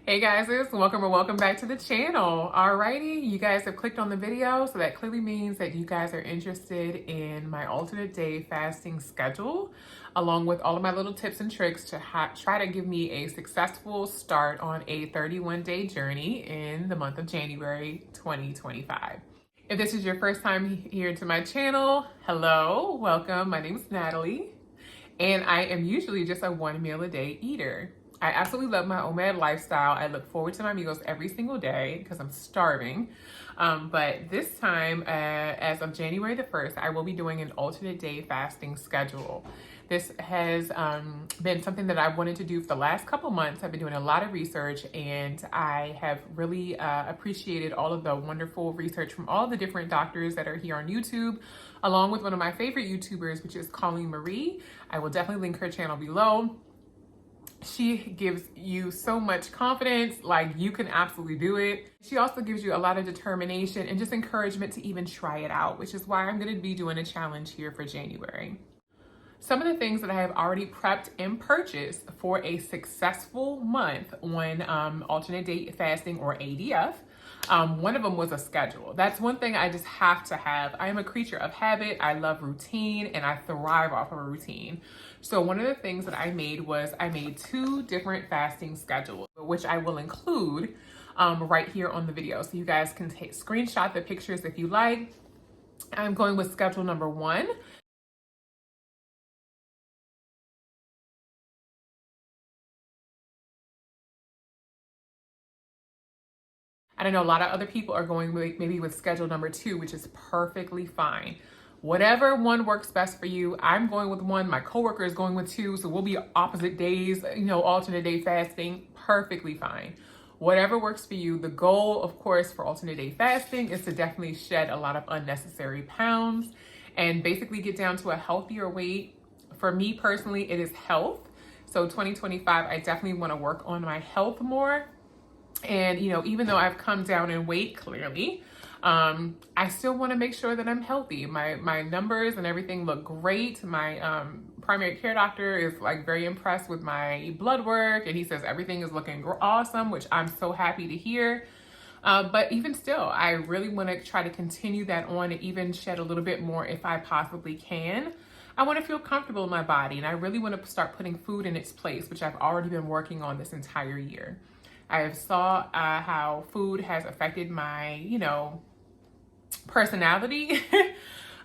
Hey guys, welcome or welcome back to the channel. Alrighty, you guys have clicked on the video, so that clearly means that you guys are interested in my alternate day fasting schedule, along with all of my little tips and tricks to try to give me a successful start on a 31-day journey in the month of January 2025. If this is your first time here to my channel, hello, welcome. My name is Natalie, and I am usually just a one meal a day eater. I absolutely love my OMAD lifestyle. I look forward to my meals every single day because I'm starving. But this time, as of January the 1st, I will be doing an alternate day fasting schedule. This has been something that I've wanted to do for the last couple months. I've been doing a lot of research, and I have really appreciated all of the wonderful research from all the different doctors that are here on YouTube, along with one of my favorite YouTubers, which is Colleen Marie. I will definitely link her channel below. She gives you so much confidence, like you can absolutely do it. She also gives you a lot of determination and just encouragement to even try it out, which is why I'm going to be doing a challenge here for January. Some of the things that I have already prepped and purchased for a successful month on alternate day fasting or ADF. One of them was a schedule. That's one thing I just have to have. I am a creature of habit. I love routine and I thrive off of a routine. So one of the things that I made was I made 2 different fasting schedules, which I will include right here on the video. So you guys can screenshot the pictures if you like. I'm going with schedule number 1. I know a lot of other people are going maybe with schedule number 2, which is perfectly fine. Whatever one works best for you. I'm going with 1. My coworker is going with 2. So we'll be opposite days, alternate day fasting, perfectly fine. Whatever works for you. The goal, of course, for alternate day fasting is to definitely shed a lot of unnecessary pounds and basically get down to a healthier weight. For me personally, it is health. So 2025, I definitely want to work on my health more. And, even though I've come down in weight clearly, I still want to make sure that I'm healthy. My numbers and everything look great. My primary care doctor is very impressed with my blood work, and he says everything is looking awesome, which I'm so happy to hear. But even still, I really want to try to continue that on and even shed a little bit more if I possibly can. I want to feel comfortable in my body, and I really want to start putting food in its place, which I've already been working on this entire year. I have saw how food has affected my, personality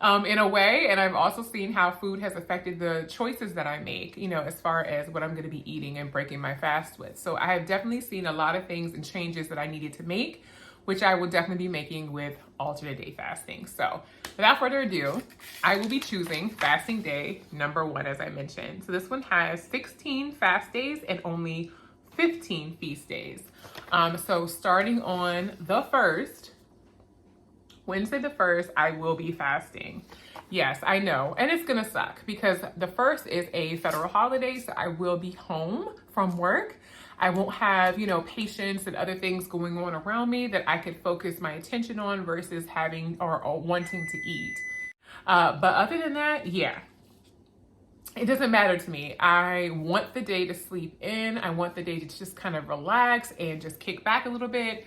in a way. And I've also seen how food has affected the choices that I make, as far as what I'm going to be eating and breaking my fast with. So I have definitely seen a lot of things and changes that I needed to make, which I will definitely be making with alternate day fasting. So without further ado, I will be choosing fasting day number 1, as I mentioned. So this one has 16 fast days and only 15 feast days. So starting on the 1st, Wednesday the 1st, I will be fasting. Yes, I know. And it's going to suck because the 1st is a federal holiday. So I will be home from work. I won't have, patients and other things going on around me that I could focus my attention on versus having or wanting to eat. But other than that, yeah. It doesn't matter to me. I want the day to sleep in. I want the day to just kind of relax and just kick back a little bit.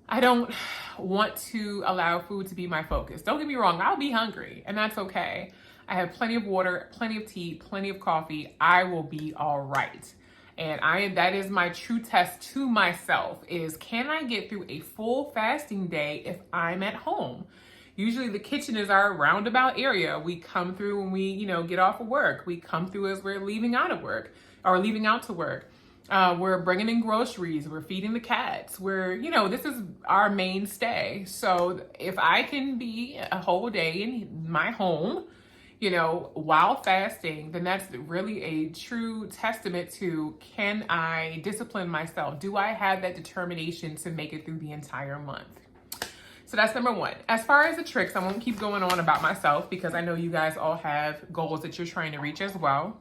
I don't want to allow food to be my focus. Don't get me wrong, I'll be hungry, and that's okay. I have plenty of water, plenty of tea, plenty of coffee. I will be all right. And that is my true test to myself is, can I get through a full fasting day if I'm at home? Usually the kitchen is our roundabout area. We come through when we, get off of work. We come through as we're leaving out of work or leaving out to work. We're bringing in groceries. We're feeding the cats. This is our mainstay. So if I can be a whole day in my home, while fasting, then that's really a true testament to, can I discipline myself? Do I have that determination to make it through the entire month? So that's number 1. As far as the tricks, I won't keep going on about myself because I know you guys all have goals that you're trying to reach as well.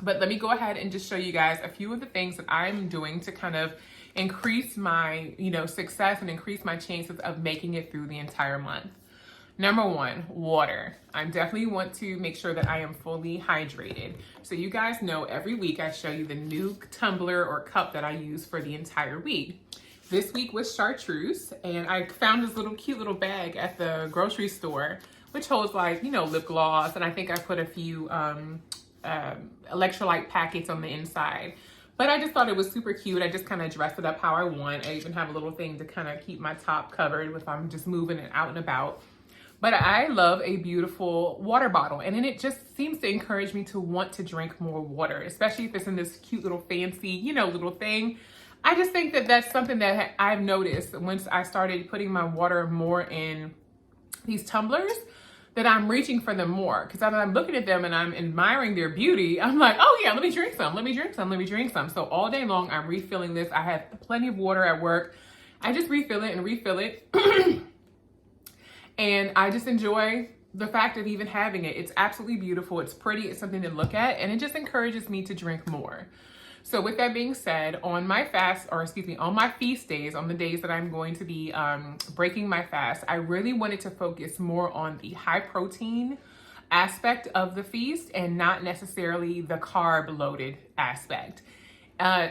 But let me go ahead and just show you guys a few of the things that I'm doing to kind of increase my, success and increase my chances of making it through the entire month. Number one, water. I definitely want to make sure that I am fully hydrated. So you guys know every week I show you the new tumbler or cup that I use for the entire week. This week was chartreuse, and I found this cute little bag at the grocery store, which holds like, you know, lip gloss, and I think I put a few electrolyte packets on the inside. But I just thought it was super cute. I just kind of dressed it up how I want. I even have a little thing to kind of keep my top covered if I'm just moving it out and about. But I love a beautiful water bottle, and then it just seems to encourage me to want to drink more water, especially if it's in this cute little fancy, you know, little thing. I just think that that's something that I've noticed once I started putting my water more in these tumblers, that I'm reaching for them more. Because as I'm looking at them and I'm admiring their beauty, I'm like, oh yeah, let me drink some, let me drink some, let me drink some. So all day long, I'm refilling this. I have plenty of water at work. I just refill it and refill it. And I just enjoy the fact of even having it. It's absolutely beautiful. It's pretty. It's something to look at. And it just encourages me to drink more. So with that being said, on my fast, or excuse me, on my feast days, on the days that I'm going to be breaking my fast, I really wanted to focus more on the high protein aspect of the feast and not necessarily the carb loaded aspect.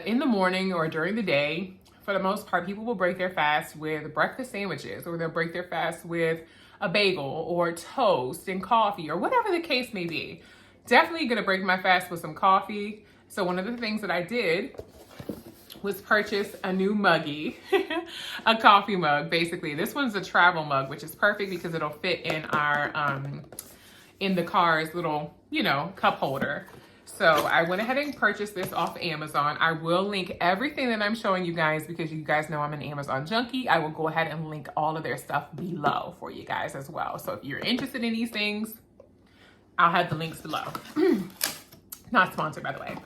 In the morning or during the day, for the most part, people will break their fast with breakfast sandwiches, or they'll break their fast with a bagel or toast and coffee or whatever the case may be. Definitely gonna break my fast with some coffee. So one of the things that I did was purchase a new muggie, a coffee mug, basically. This one's a travel mug, which is perfect because it'll fit in our, in the car's little, you know, cup holder. So I went ahead and purchased this off Amazon. I will link everything that I'm showing you guys because you guys know I'm an Amazon junkie. I will go ahead and link all of their stuff below for you guys as well. So if you're interested in these things, I'll have the links below. Not sponsored, by the way.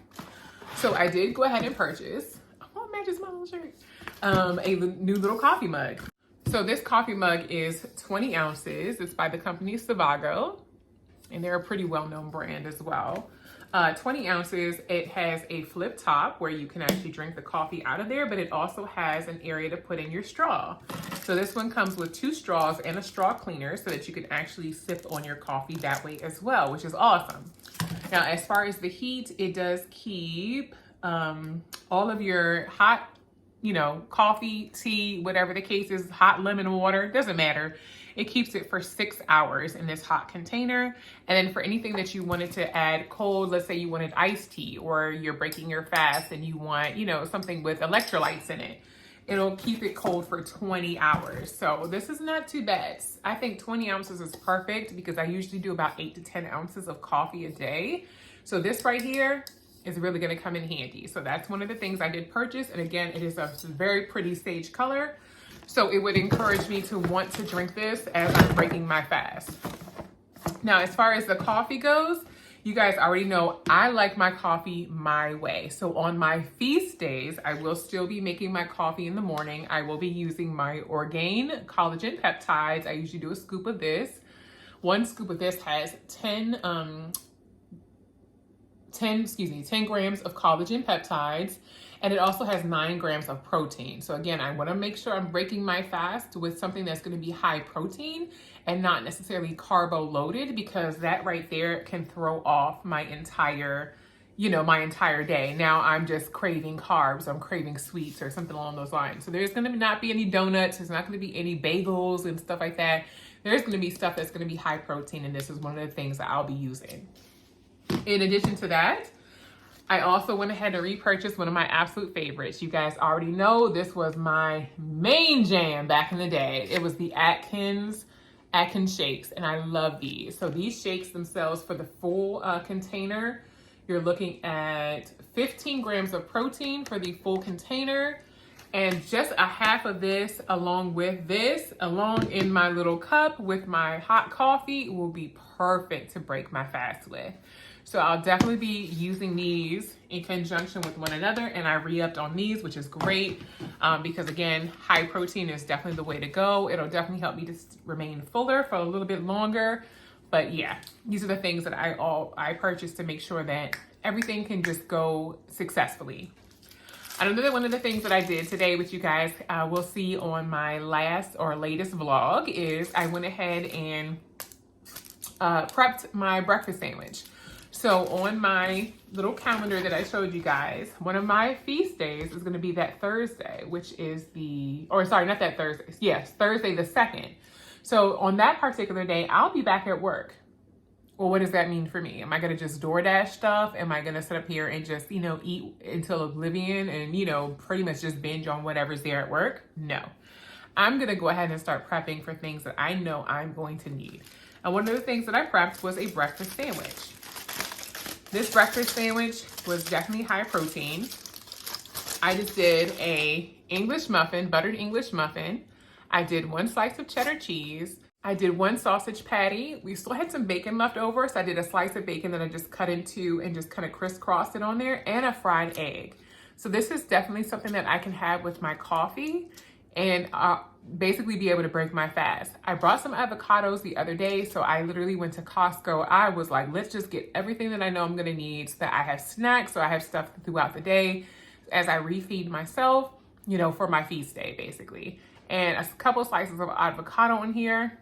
So I did go ahead and purchase, oh, it matches my little shirt, a new little coffee mug. So this coffee mug is 20 ounces. It's by the company Savago, and they're a pretty well-known brand as well. 20 ounces, it has a flip top where you can actually drink the coffee out of there, but it also has an area to put in your straw. So this one comes with 2 straws and a straw cleaner so that you can actually sip on your coffee that way as well, which is awesome. Now, as far as the heat, it does keep all of your hot, you know, coffee, tea, whatever the case is, hot lemon water, doesn't matter. It keeps it for 6 hours in this hot container. And then for anything that you wanted to add cold, let's say you wanted iced tea or you're breaking your fast and you want, you know, something with electrolytes in it, it'll keep it cold for 20 hours. So this is not too bad. I think 20 ounces is perfect because I usually do about 8 to 10 ounces of coffee a day. So this right here is really gonna come in handy. So that's one of the things I did purchase. And again, it is a very pretty sage color. So it would encourage me to want to drink this as I'm breaking my fast. Now, as far as the coffee goes, you guys already know I like my coffee my way. So on my feast days, I will still be making my coffee in the morning. I will be using my Orgain collagen peptides. I usually do a scoop of this. 1 scoop of this has 10 grams of collagen peptides. And it also has 9 grams of protein. So again, I want to make sure I'm breaking my fast with something that's going to be high protein and not necessarily carbo loaded, because that right there can throw off my entire, you know, my entire day. Now I'm just craving carbs, I'm craving sweets or something along those lines. So there's going to not be any donuts. There's not going to be any bagels and stuff like that. There's going to be stuff that's going to be high protein. And this is one of the things that I'll be using. In addition to that, I also went ahead and repurchased one of my absolute favorites. You guys already know this was my main jam back in the day. It was the Atkins shakes, and I love these. So these shakes themselves, for the full container, you're looking at 15 grams of protein for the full container, and just a half of this along with this, along in my little cup with my hot coffee, will be perfect to break my fast with. So I'll definitely be using these in conjunction with one another, and I re-upped on these, which is great because again, high protein is definitely the way to go. It'll definitely help me to remain fuller for a little bit longer. But yeah, these are the things that I purchased to make sure that everything can just go successfully. Another one of the things that I did today, which you guys will see on my last or latest vlog, is I went ahead and prepped my breakfast sandwich. So on my little calendar that I showed you guys, one of my feast days is going to be that Thursday, which is not that Thursday. Yes, Thursday the 2nd. So on that particular day, I'll be back at work. Well, what does that mean for me? Am I going to just DoorDash stuff? Am I going to sit up here and just, eat until oblivion and, pretty much just binge on whatever's there at work? No. I'm going to go ahead and start prepping for things that I know I'm going to need. And one of the things that I prepped was a breakfast sandwich. This breakfast sandwich was definitely high protein. I just did a English muffin, buttered English muffin. I did 1 slice of cheddar cheese. I did 1 sausage patty. We still had some bacon left over, so I did a slice of bacon that I just cut into and just kind of crisscrossed it on there, and a fried egg. So this is definitely something that I can have with my coffee and basically be able to break my fast. I brought some avocados the other day, so I literally went to Costco. I was like, let's just get everything that I know I'm gonna need so that I have snacks, so I have stuff throughout the day as I refeed myself, for my feast day, basically. And a couple slices of avocado in here.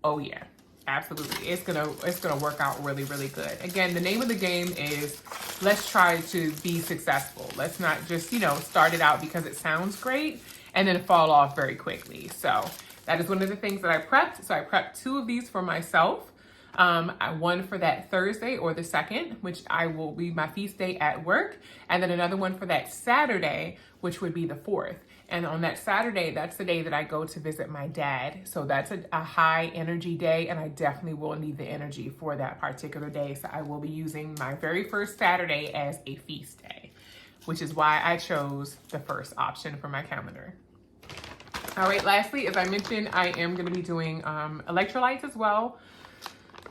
Oh yeah, absolutely. It's gonna work out really, really good. Again, the name of the game is let's try to be successful. Let's not just, start it out because it sounds great and then fall off very quickly. So that is one of the things that I prepped. So I prepped 2 of these for myself. One for that Thursday or the 2nd, which I will be my feast day at work. And then another one for that Saturday, which would be the 4th. And on that Saturday, that's the day that I go to visit my dad. So that's a high energy day, and I definitely will need the energy for that particular day. So I will be using my very first Saturday as a feast day, which is why I chose the first option for my calendar. All right, lastly, as I mentioned, I am going to be doing electrolytes as well.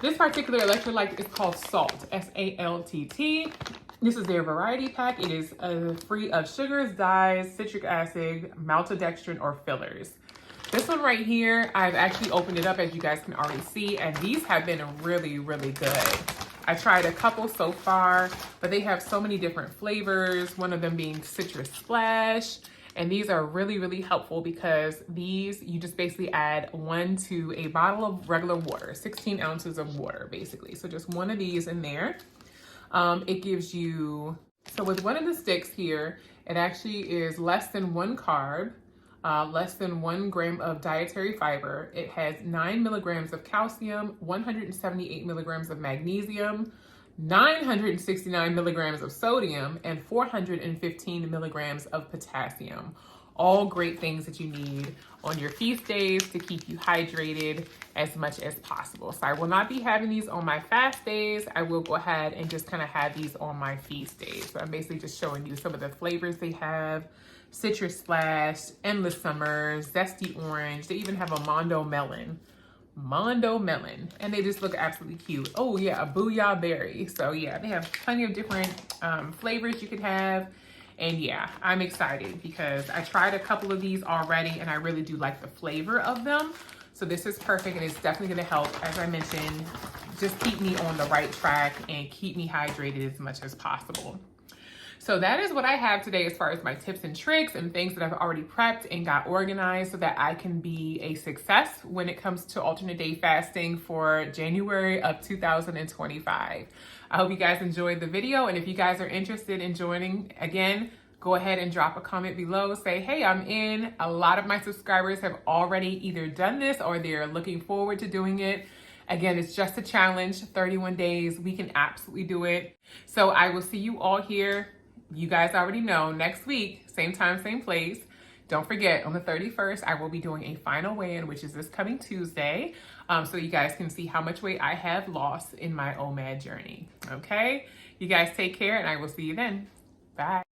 This particular electrolyte is called SALT, S-A-L-T-T. This is their variety pack. It is free of sugars, dyes, citric acid, maltodextrin, or fillers. This one right here, I've actually opened it up, as you guys can already see, and these have been really, really good. I tried a couple so far, but they have so many different flavors, one of them being Citrus Splash. And these are really, really helpful because these, you just basically add 1 to a bottle of regular water, 16 ounces of water, basically. So just 1 of these in there. It gives you, so with one of the sticks here, it actually is less than 1 carb, less than 1 gram of dietary fiber. It has 9 milligrams of calcium, 178 milligrams of magnesium, 969 milligrams of sodium, and 415 milligrams of potassium. All great things that you need on your feast days to keep you hydrated as much as possible. So I will not be having these on my fast days. I will go ahead and just kind of have these on my feast days. So I'm basically just showing you some of the flavors they have. Citrus Splash, Endless Summer, Zesty Orange. They even have a Mondo Melon. And they just look absolutely cute. Oh yeah, a Booyah Berry. So yeah, they have plenty of different flavors you could have. And yeah, I'm excited because I tried a couple of these already and I really do like the flavor of them. So this is perfect, and it's definitely gonna help, as I mentioned, just keep me on the right track and keep me hydrated as much as possible. So that is what I have today as far as my tips and tricks and things that I've already prepped and got organized so that I can be a success when it comes to alternate day fasting for January of 2025. I hope you guys enjoyed the video, and if you guys are interested in joining, again, go ahead and drop a comment below. Say, hey, I'm in. A lot of my subscribers have already either done this or they're looking forward to doing it. Again, it's just a challenge, 31 days. We can absolutely do it. So I will see you all here. You guys already know, next week, same time, same place. Don't forget, on the 31st, I will be doing a final weigh-in, which is this coming Tuesday, so you guys can see how much weight I have lost in my OMAD journey, okay? You guys take care, and I will see you then. Bye.